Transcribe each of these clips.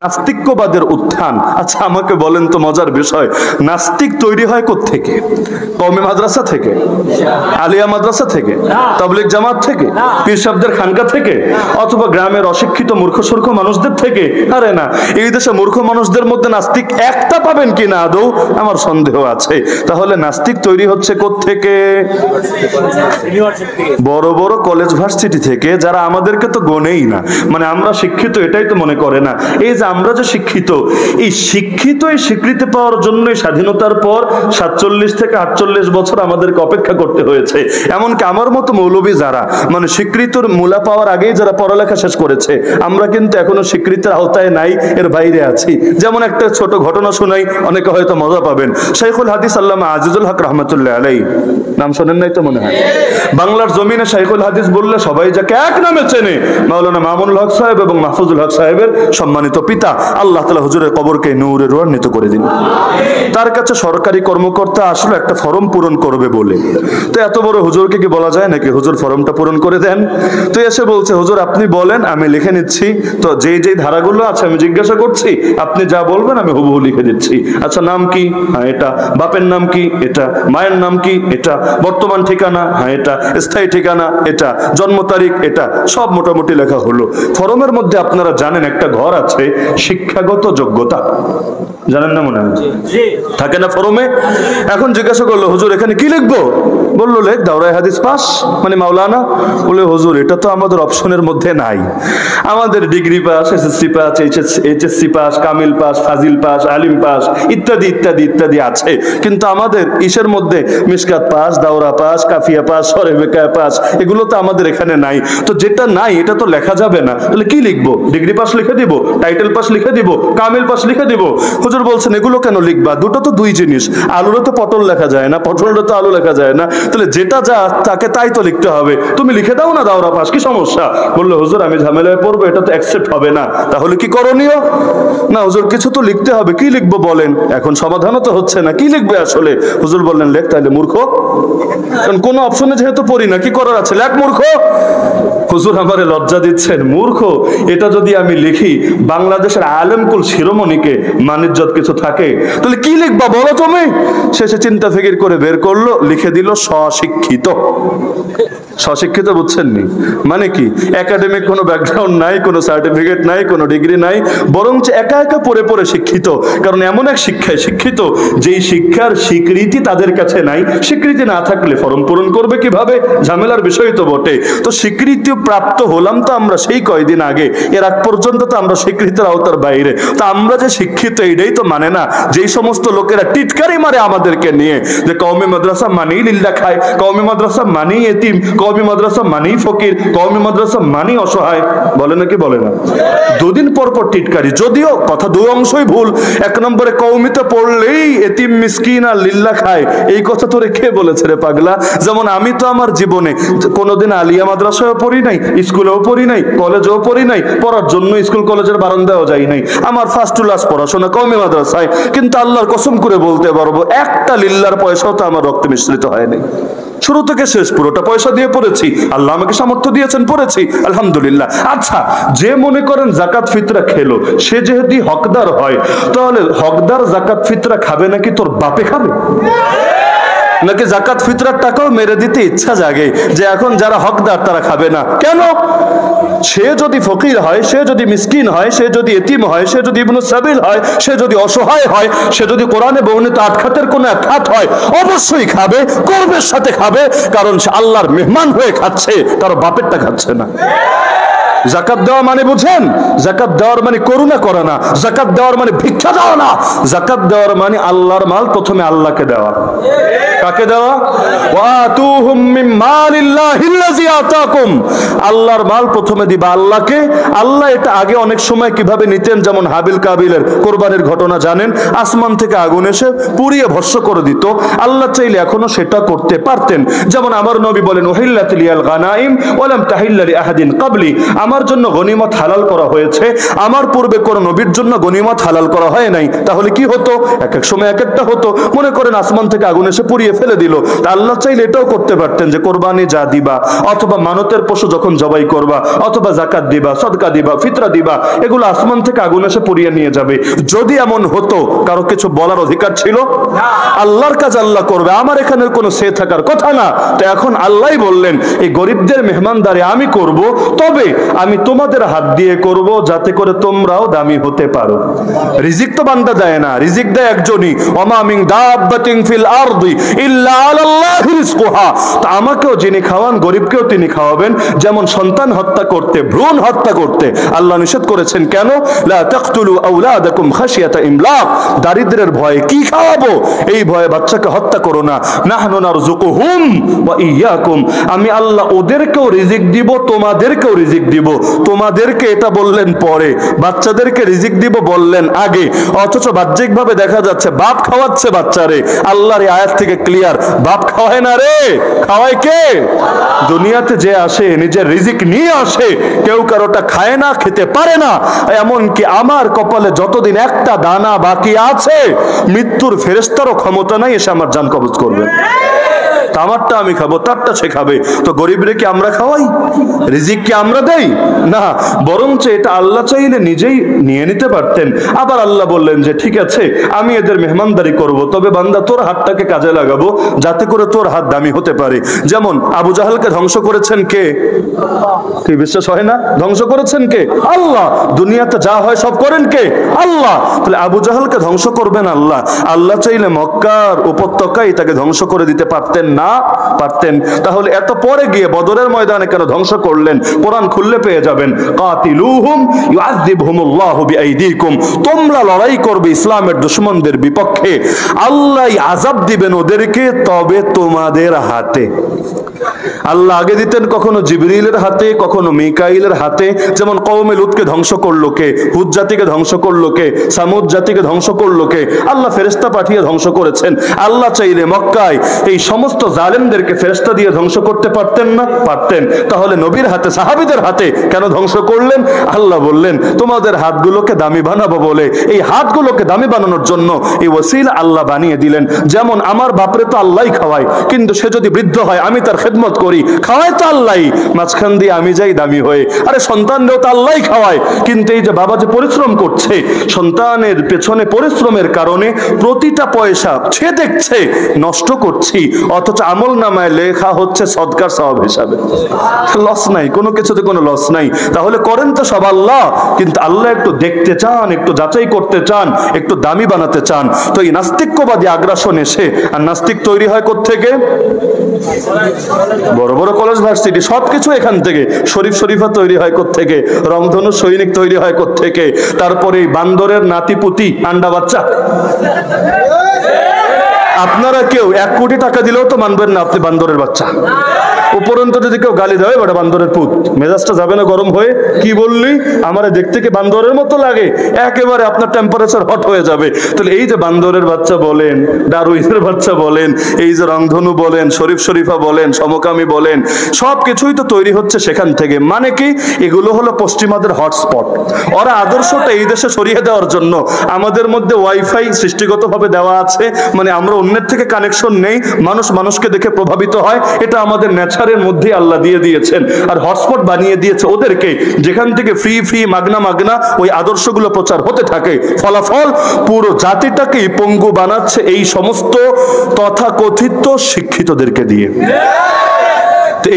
নাস্তিক্যবাদের উত্থান। আচ্ছা আমাকে বলেন তো মজার বিষয়, নাস্তিক তৈরি হয় কোত্থেকে? কওমি মাদ্রাসা থেকে, আলিয়া মাদ্রাসা থেকে, তাবলীগ জামাত থেকে, পীর সাহেবদের খানকা থেকে, অথবা গ্রামের অশিক্ষিত মূর্খ সূর্খ মানুষদের থেকে? আরে না, এই দেশে মূর্খ মানুষদের মধ্যে নাস্তিক একটা পাবেন কিনা আদৌ আমার সন্দেহ আছে। তাহলে নাস্তিক তৈরি হচ্ছে কোত্থেকে? বড় বড় কলেজ ভার্সিটি থেকে, যারা আমাদেরকে তো গনেই না, মানে আমরা শিক্ষিত এটাই তো মনে করে না। এই যে আমরা যে শিক্ষিত, এই শিক্ষিত এই স্বীকৃতি পাওয়ার জন্য স্বাধীনতার পর 47 থেকে 48 বছর আমাদেরকে অপেক্ষা করতে হয়েছে। এমনকি আমার মতো মৌলবী যারা মানে স্বীকৃতির মূলা পাওয়ার আগেই যারা পড়ালেখা শেষ করেছে, আমরা কিন্তু এখনো স্বীকৃতির আওতায় নাই, এর বাইরে আছি। যেমন একটা ছোট ঘটনা শোনাই, অনেকে হয়তো মজা পাবেন। শাইখুল হাদিস আল্লামা আজিজুল হক রহমতুল্লাহ আলাইহি, নাম শোনেন নাই তো মনে হয়? বাংলার জমিনে শাইখুল হাদিস বললে সবাই যাকে এক নামে চেনে, মাওলানা মামুনুল হক সাহেব এবং মাহফুজুল হক সাহেবের সম্মানিত পিতা। আল্লাহ তাআলা হুজুরের কবরকে নূরে রূহান্বিত করে দিন। তার কাছে সরকারি কর্মকর্তা আসলে একটা ফর্ম পূরণ করবে বলে, তো এত বড় হুজুরকে কি বলা যায় নাকি হুজুর ফর্মটা পূরণ করে দেন? তো এসে বলছে হুজুর আপনি বলেন, আমি লিখে নিচ্ছি। তো যেই যেই ধারাগুলো আছে আমি জিজ্ঞাসা করছি, আপনি যা বলবেন আমি হুবহু লিখে দিচ্ছি। আচ্ছা নাম কি? হ্যাঁ এটা। বাপের নাম কি? এটা। মায়ের নাম কি? এটা। বর্তমান ঠিকানা? হ্যাঁ এটা। স্থায়ী ঠিকানা? এটা। জন্ম তারিখ? এটা। সব মোটামুটি লেখা হলো। ফর্মের মধ্যে আপনারা জানেন একটা ঘর আছে শিক্ষাগত যোগ্যতা, জানেন না মনে হয়? থাকে না ফর্মে? এখন জিজ্ঞাসা করলো হুজুর এখানে কি লিখবো? বললো লেখ দাওরায়ে হাদিস পাস, মানে মাওলানা। বলে হুজুর এটা তো আমাদের অপশনের মধ্যে নাই, আমাদের degree pass, SSC pass, HSC pass, Kamil pass, Fazil pass, Alim pass ইত্যাদি ইত্যাদি ইত্যাদি আছে, কিন্তু আমাদের ইসের মধ্যে Mishkat pass, Dawra pass, Kafiya pass, সরে বেকায়া পাস এগুলো তো আমাদের এখানে নাই। তো যেটা নাই এটা তো লেখা যাবে না, তাহলে কি লিখবো? ডিগ্রি পাস লিখে দিব, টাইটেল পাস লিখে দিব, কামিল পাস লিখে দিব। হুজুর বলছেন এগুলো কেন লিখবা? দুটো তো দুই জিনিস, আলুরে তো পটল লেখা যায় না, পটলরে তো আলু লেখা যায় না, তাহলে যেটা যা তাকে তাই তো লিখতে হবে। তুমি লিখে দাও না দাওরা পাস, কি সমস্যা? বললো হুজুর আমি ঝামেলায় পড়বো, এটা তো অ্যাকসেপ্ট হবে না। তাহলে কি করণীয়? না হুজুর কিছু তো লিখতে হবে, কি লিখবো বলেন? এখন সমাধানও তো হচ্ছে না, কি লিখবে আসলে? হুজুর বললেন লেখ তাহলে মূর্খ, কারণ কোনো অপশনে যেহেতু পড়ি না, কি করার আছে, লেখ মূর্খ। হুজুর আমারে লজ্জা দিচ্ছেন, মূর্খ এটা যদি আমি লিখি বাংলাদেশের আলেমকুল শিরোমণিকে মানিজ্জত কিছু থাকে, তাহলে কি লিখবা বলো তুমি? শেষে চিন্তা ফিকির করে বের করলো, লিখে দিল স্বশিক্ষিত। স্বশিক্ষিত বুঝছেননি মানে কি? একাডেমিক কোনো ব্যাকগ্রাউন্ড নাই, কোনো সার্টিফিকেট নাই, কোনো ডিগ্রি নাই, বরঞ্চ একা একা পড়ে পড়ে শিক্ষিত। কারণ এমন এক শিক্ষায় শিক্ষিত যেই শিক্ষার স্বীকৃতি তাদের কাছে নাই। স্বীকৃতি না থাকলে ফর্ম পূরণ করবে কিভাবে? ঝামেলার বিষয় তো বটে। তো স্বীকৃতি প্রাপ্ত হলাম তো আমরা সেই কয়দিন আগে, এর আগ পর্যন্ত তো আমরা স্বীকৃতির আওতার বাইরে। তো আমরা যে শিক্ষিত এইটাই তো মানে না। যেই সমস্ত লোকেরা টিটকারি মারে আমাদেরকে নিয়ে যে কওমি মাদ্রাসা মানেই লিল্লা খায়, কওমি মাদ্রাসা মানেই এতিম, কওমি মাদ্রাসা মানেই ফকির, কওমি মাদ্রাসা মানেই অসহায়, বলে নাকি বলে না? দুদিন পর পর টিটকারি, যদিও কথা দুই অংশই ভুল। এক নম্বরে কওমিতে পড়লেই এতিম মিসকিন আর লিল্লা খায়, এই কথা তোরে কে বলেছে রে পাগলা? যেমন আমি তো আমার জীবনে কোনোদিন আলিয়া মাদ্রাসায়ও পড়ি নাই, স্কুলেও পড়ি নাই, কলেজেও পড়ি নাই, পড়ার জন্য স্কুল কলেজের বারান্দায়ও যাই নাই। আমার ফার্স্ট টু লাস্ট পড়াশোনা কওমি মাদ্রাসায়। কিন্তু আল্লাহর কসম করে বলতে পারবো একটা লিল্লার পয়সাও তো আমার রক্তে মিশ্রিত হয়নি। শুরু থেকে শেষ পুরোটা পয়সা দিয়ে পড়েছি, আল্লাহ আমাকে সামর্থ্য দিয়েছেন, পড়েছি আলহামদুলিল্লাহ। আচ্ছা যে মনে করেন জাকাত ফিতরা খেলো, সে যেহেতু হকদার হয়, তাহলে হকদার জাকাত ফিতরা খাবে নাকি তোর বাপে খাবে? নাকি জাকাত ফিতরার টাকাও মেরে দিতে ইচ্ছা জাগে যে এখন যারা হকদার তারা খাবে না? কেন? সে যদি ফকির হয়, সে যদি মিসকিন হয়, সে যদি এতিম হয়, সে যদি ইবনে সাবিল হয়, সে যদি অসহায় হয়, সে যদি কোরআনে বর্ণিত 8 খাতের কোন এক খাত হয়, অবশ্যই খাবে, গর্বের সাথে খাবে, কারণ সে আল্লাহর মেহমান হয়ে খাচ্ছে, তার বাপেরটা খাচ্ছে না। জাকাত দেওয়া মানে বুঝেন? জাকাত দেওয়ার মানে করুণা করা না, জাকাত দেওয়ার মানে ভিক্ষা দেওয়া না, জাকাত দেওয়ার মানে আল্লাহর মাল প্রথমে আল্লাহকে দেওয়া। কাকে দেওয়া? ওয়াতুহুম মিন মালিল্লাহিল্লাযী আতাকুম, আল্লাহর মাল প্রথমে দিবা আল্লাহকে। আল্লাহ এটা আগে অনেক সময় কিভাবে নিতেন, যেমন হাবিল কাবিলের কোরবানির ঘটনা জানেন, আসমান থেকে আগুন এসে পুড়িয়ে ভস্ম করে দিত। আল্লাহ চাইলে এখনো সেটা করতে পারতেন। যেমন আমার নবী বলেন উহিল্লাত লিয়াল গানাইম ওয়া লাম তাহিল্লা লিআহাদিন ক্বাবলি, আমার জন্য গনিমত হালাল করা হয়েছে, আমার পূর্বে কোন নবীর জন্য গনিমত হালাল করা হয় নাই, তাহলে কি হতো? এক এক সময় এক একটা হতো। মনে করেন আসমান থেকে আগুন এসে পুড়িয়ে ফেলে দিল, তা আল্লাহ চাইলে এটাও করতে পারতেন যে কোরবানি যা দিবা, অথবা মানতের পশু যখন জবাই করবা, অথবা যাকাত দিবা, সদকা দিবা, ফিতরা দিবা, এগুলো আসমান থেকে আগুন এসে পুড়িয়ে নিয়ে যাবে। যদি এমন হতো, কারো কিছু বলার অধিকার ছিল? আল্লাহর কাজ আল্লাহ করবে, আমার এখানে কোনো সে থাকার কথা না। তো এখন আল্লাহই বললেন এই গরিবদের মেহমানদারি আমি করব, তবে আমি তোমাদের হাত দিয়ে করব যাতে করে তোমরাও দামি হতে পারো। রিজিক তো বান্দা দেয় না, রিজিক দেয় একজনই, ওমা মিন দাব্বাতিন ফিল আরদি ইল্লা আলাল্লাহি রিজকুহা। তো আমাকেও যিনি খাওয়ান, গরিবকেও তিনি খাওয়াবেন। যেমন সন্তান হত্যা করতে, ভ্রূণ হত্যা করতে আল্লাহ নিষেধ করেছেন, কেন? লা তাকতুলু আওলাদাকুম খাশিয়াতা ইমলাক, দারিদ্রের ভয়ে। কি খাওয়াবো? এই ভয়ে বাচ্চাকে হত্যা করো না। নাহনু নারযুকুহুম ওয়া ইয়্যাকুম, আমি আল্লাহ ওদেরকেও রিজিক দিব, তোমাদেরকেও রিজিক দিব। তোমাদেরকে এটা বললেন পরে, বাচ্চাদেরকে রিজিক দিব বললেন আগে। অথচ বাহ্যিকভাবে দেখা যাচ্ছে বাপ খাওয়াচ্ছে বাচ্চারে। আল্লাহর এই আয়াত থেকে ক্লিয়ার, বাপ খাওয়ায় না রে, খাওয়ায় কে? দুনিয়াতে যে আসে নিজের রিজিক নিয়ে আসে, কেউ কারোটা খায় না, খেতে পারে না। এমনকি আমার কপালে যতদিন একটা দানা বাকি আছে, মৃত্যুর ফেরেশতারও ক্ষমতা নাই এসে আমার জান কবজ করবে। আমারটা আমি খাবো, তারটা সে খাবে। তো গরিবরে কি আমরা খাওয়াই? রিজিক কি আমরা দেই? না, বরঞ্চ এটা আল্লাহ চাইলে নিজেই নিয়ে নিতে পারতেন। আবার আল্লাহ বললেন যে ঠিক আছে, আমি এদের মেহমানদারি করব, তবে বান্দা তোর হাতটাকে কাজে লাগাবো যাতে করে তোর হাত দামি হতে পারে। যেমন আবু জাহালকে ধ্বংস করেছেন কে? কি বিশ্বাস হয় না? ধ্বংস করেছেন কে? আল্লাহ। দুনিয়াতে যা হয় সব করেন কে? আল্লাহ। তাহলে আবু জাহালকে ধ্বংস করবেন আল্লাহ। আল্লাহ চাইলে মক্কার উপত্যকায় তাকে ধ্বংস করে দিতে পারতেন না? পারতেন। তাহলে এত পরে গিয়ে বদরের ময়দানে কেন ধ্বংস করলেন? কোরআন খুললে পেয়ে যাবেন, কাতিলুহুম ইউআযিবহুমুল্লাহু বিআইদিকুম, তোমরা লড়াই করবে ইসলামের দুশমনদের বিপক্ষে, আল্লাহ আযাব দিবেন ওদেরকে, তবে তোমাদের হাতে। আল্লাহ আগে দিতেন কখনো জিবরিলের হাতে, কখনো মিকাইলের হাতে। যেমন কওমে লুতকে ধ্বংস করলো কে? হুদ জাতিকে ধ্বংস করলো কে? সামুদ জাতিকে ধ্বংস করলো কে? আল্লাহ ফেরেশতা পাঠিয়ে ধ্বংস করেছেন। আল্লাহ চাইলে মক্কায় এই সমস্ত জালেমদেরকে ফেরেশতা দিয়ে ধ্বংস করতে পারতেন না? পারতেন। তাহলে নবীর হাতে, সাহাবীদের হাতে কেন ধ্বংস করলেন? আল্লাহ বললেন তোমাদের হাতগুলোকে দামি বানাবো বলে। এই হাতগুলোকে দামি বানানোর জন্য এই ওসিলা আল্লাহ বানিয়ে দিলেন। যেমন আমার বাপরে তো আল্লাহই খাওয়ায়, কিন্তু সে যদি বৃদ্ধ হয় আমি তার খেদমত করি, খাওয়ায় তো আল্লাহই, মাঝখান দিয়ে আমি যাই দামি হয়ে। আরে সন্তানরেও তো আল্লাহই খাওয়ায়, কিন্তু এই যে বাবা যে পরিশ্রম করছে, সন্তানের পেছনে পরিশ্রমের কারণে প্রতিটা পয়সা সে দেখছে নষ্ট করছি, অথচ আমল নামায় লেখা হচ্ছে সদকার সওয়াব হিসাবে। লস নাই, কোনো কিছুতে কোনো লস নাই। তাহলে করেন তো সব আল্লাহ, কিন্তু আল্লাহ একটু দেখতে চান, একটু যাচাই করতে চান, একটু দামি বানাতে চান। তো এই নাস্তিক্যবাদী আগ্রাসন এসে, আর নাস্তিক তৈরি হয় কোত্থেকে? বড় বড় কলেজ, ভার্সিটি, সবকিছু এখান থেকে। শরীফ শরীফা তৈরি হয় কোত্থেকে? রংধনু সৈনিক তৈরি হয় কোত্থেকে? তারপরে বান্দরের নাতিপুতি, আন্ডা বাচ্চা। আপনারা কেউ 1 কোটি টাকা দিলেও তো মানবেন না আপনি বান্দরের বাচ্চা। উপরন্ত যদি কেউ গালি দেয়, বড় বান্দরের পুত, মেজাজটা যাবে না গরম হয়ে? কি বললি, আমারে দেখতে কি বান্দরের মতো লাগে? একেবারে আপনার টেম্পারেচার হট হয়ে যাবে। তাহলে এই যে বান্দরের বাচ্চা বলেন, ডারউইনের বাচ্চা বলেন, এই যে রংধনু বলেন, শরীফ শরীফা বলেন, সমকামী বলেন, সবকিছুই তো তৈরি হচ্ছে সেখান থেকে। মানে কি, এগুলো হলো পশ্চিমাদের হটস্পট। ওরা আদর্শটা এই দেশে সরিয়ে দেওয়ার জন্য আমাদের মধ্যে ওয়াইফাই সৃষ্টিগতভাবে দেওয়া আছে, মানে আমরা অন্যের থেকে কানেকশন নেই, মানুষ মানুষকে দেখে প্রভাবিত হয়, এটা আমাদের নেচারের মধ্যে আল্লাহ দিয়ে দিয়েছেন। আর হটস্পট বানিয়ে দিয়েছে ওদেরকে, যেখান থেকে ফ্রি ফ্রি মাগনা মাগনা ওই আদর্শগুলো প্রচার হতে থাকে। ফলাফল পুরো জাতিটাকেই পঙ্গু বানাচ্ছে এই সমস্ত তথাকথিত শিক্ষিতদেরকে দিয়ে।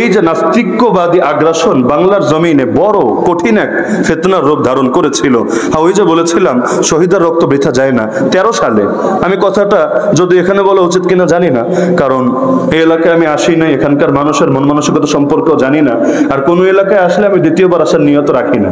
এই যে নাস্তিক্যবাদী আগ্রাসন বাংলার জমিনে বড় কঠিন এক ফিতনার রূপ ধারণ করেছিল। ওই যে বলেছিলাম শহীদের রক্ত বৃথা যায় না। 13 সালে আমি কথাটা যদি এখানে বলা উচিত কিনা জানি না, কারণ এই এলাকায় আমি আসি নাই, এখানকার মানুষের মন মানসিকতা সম্পর্কেও জানি না। আর কোন এলাকায় আসলে আমি দ্বিতীয়বার আসার নিয়ত রাখি না।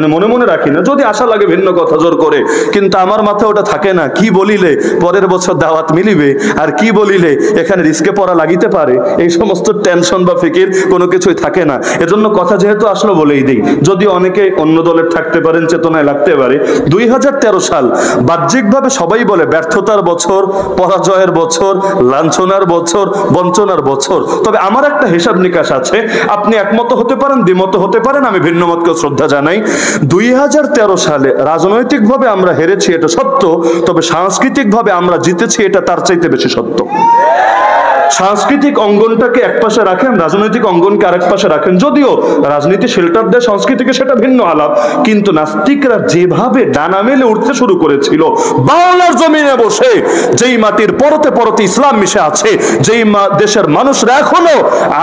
মানে মনে মনে রাখি না, যদি আশা লাগে ভিন্ন কথা জোর করে, কিন্তু আমার মাথায় ওটা থাকে না কি বলিলে পরের বছর দাওয়াত মিলিবে, আর কি বলিলে এখানে রিস্কে পড়া লাগিতে পারে, এই সমস্ত টেনশন বা ফিকির কোনো কিছুই থাকে না। এজন্য কথা যেহেতু আসলো বলেই দিই, যদি অনেকে অন্য দলের থাকতে পারেন, চেতনায় লাগতে পারে। 2013 সাল বাহ্যিকভাবে সবাই বলে ব্যর্থতার বছর, পরাজয়ের বছর, লাঞ্ছনার বছর, বঞ্চনার বছর। তবে আমার একটা হিসাব নিকাশ আছে, আপনি একমত হতে পারেন, দ্বিমত হতে পারেন, আমি ভিন্ন মতকে শ্রদ্ধা জানাই। 2013 সালে রাজনৈতিকভাবে আমরা হেরেছি, এটা সত্য, তবে সাংস্কৃতিকভাবে আমরা জিতেছি, এটা তার চাইতে বেশি সত্য। সাংস্কৃতিক অঙ্গনটাকে এক পাশে রাখেন, রাজনৈতিক অঙ্গনকে আরেক পাশে রাখেন। যদিও রাজনীতি শেল্টার দেয় সংস্কৃতিকে, সেটা ভিন্ন আলাপ, কিন্তু নাস্তিকরা যেভাবে ডানা মেলে উঠতে শুরু করেছিল বাংলার জমিনে বসে, যেই মাটির পরতে পরতে ইসলাম মিশে আছে, যেই দেশের মানুষরা এখনো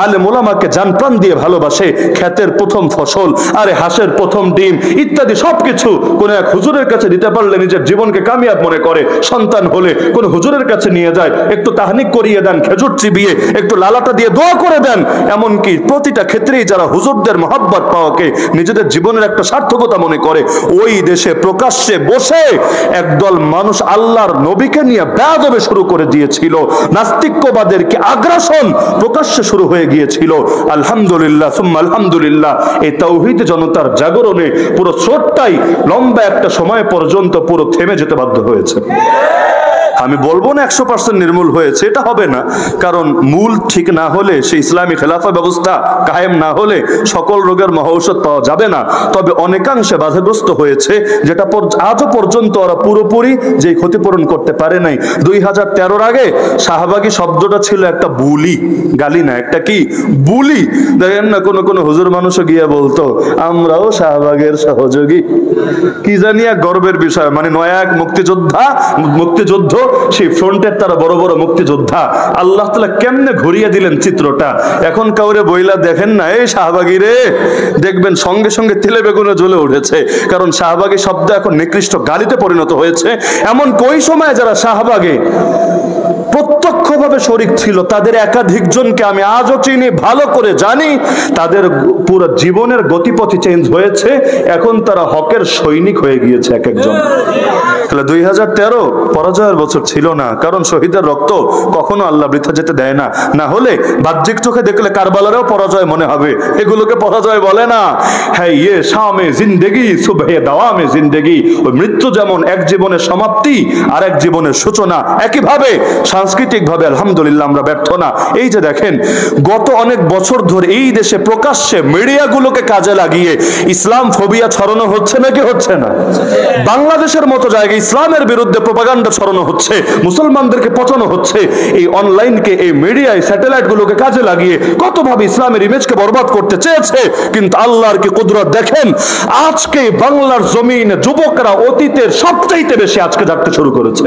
আলেম ওলামাকে জান প্রাণ দিয়ে ভালোবাসে, ক্ষেতের প্রথম ফসল, আরে হাঁসের প্রথম ডিম ইত্যাদি সবকিছু কোন এক হুজুরের কাছে দিতে পারলে নিজের জীবনকে কামিয়াব মনে করে। সন্তান হলে কোন হুজুরের কাছে নিয়ে যায়, একটু তাহনিক করিয়ে দেন, খেজুর চিবিয়ে একটু লালাটা দিয়ে দোয়া করে দেন। এমনকি প্রতিটা ক্ষেত্রেই যারা হুজুরদের মহব্বত পাওয়াকে নিজেদের জীবনের একটা সার্থকতা মনে করে, ওই দেশে প্রকাশ্যে বসে একদল মানুষ আল্লাহর নবীকে নিয়ে বেয়াদবি শুরু করে দিয়েছিল, নাস্তিক্যবাদেরকে আগ্রাসন প্রকাশ্যে শুরু হয়ে গিয়েছিল। আলহামদুলিল্লাহ সুম্মা আলহামদুলিল্লাহ, এই তাওহীদ জনতার জাগরণে পুরো স্রোতটাই লম্বা একটা সময় পর্যন্ত পুরো থেমে যেতে বাধ্য হয়েছে। আমি বলবো না 100% নির্মূল হয়েছে, এটা হবে না, কারণ মূল ঠিক না হলে, সেই ইসলামী খেলাফা ব্যবস্থা কায়েম না হলে সকল রোগের মহৌষধ পাওয়া যাবে না। তবে অনেকাংশে বাধাগ্রস্ত হয়েছে, যেটা আজও পর্যন্ত ওরা পুরোপুরি যে ক্ষতিপূরণ করতে পারে নাই। 2013 আগে শাহবাগী শব্দটা ছিল একটা বুলি, গালি না, একটা কি বুলি। দেখেন না কোন কোন হুজুর মানুষও গিয়ে বলতো আমরাও শাহবাগের সহযোগী, কি জানি এক গর্বের বিষয়। মানে নয়া এক মুক্তিযুদ্ধ, সেই ফ্রন্টের তারা বড় বড় মুক্তিযোদ্ধা। আল্লাহ তাআলা কেমনে ঘুরিয়ে দিলেন চিত্রটা। এখন কাউরে বইলা দেখেন না এই শাহবাগী রে, দেখবেন সঙ্গে সঙ্গে তেলে বেগুনে জ্বলে উঠেছে, কারণ শাহবাগী শব্দ এখন নিকৃষ্ট গালিতে পরিণত হয়েছে। এমন কই সময় যারা শাহবাগে প্রত্যক্ষভাবে শরীক ছিল, তাদের একাধিক জনকে আমি আজও চিনি, ভালো করে জানি, তাদের পুরো জীবনের গতিপথই চেঞ্জ হয়েছে। এখন তারা হকের সৈনিক হয়ে গিয়েছে এক একজন। তাহলে 2013 পরাজয়ের বছর ছিল না, কারণ শহীদের রক্ত কখনো আল্লাহ বৃথা যেতে দেয় না। না হলে বাহ্যিক চোখে দেখলে কারবালারও পরাজয় মনে হবে, এগুলোকে পরাজয় বলে না। হ্যাঁ, ইয়ে শামে জিন্দেগি সুবহে দাওয়ামে জিন্দেগি, ওই মৃত্যু যেমন এক জীবনের সমাপ্তি আর এক জীবনের সূচনা, একইভাবে সাংস্কৃতিক ভাবে আলহামদুলিল্লাহ আমরা ব্যর্থ না। এই যে দেখেন, গত অনেক বছর ধরে এই দেশে প্রকাশ্যে মিডিয়াগুলোকে কাজে লাগিয়ে ইসলাম ফোবিয়া ছড়ানো হচ্ছে নাকি হচ্ছে না? বাংলাদেশের মতো জায়গায় ইসলামের বিরুদ্ধে প্রোপাগান্ডা ছড়ানো হচ্ছে, মুসলমানদেরকে পচানো হচ্ছে। এই অনলাইনকে, এই মিডিয়ায়, স্যাটেলাইট গুলোকে কাজে লাগিয়ে কতভাবে ইসলামের ইমেজকে বরবাদ করতে চেয়েছে। কিন্তু আল্লাহর কি কুদরত দেখেন, আজকে বাংলার জমিনে যুবকরা অতীতের সবচাইতে বেশি আজকে জাগতে শুরু করেছে।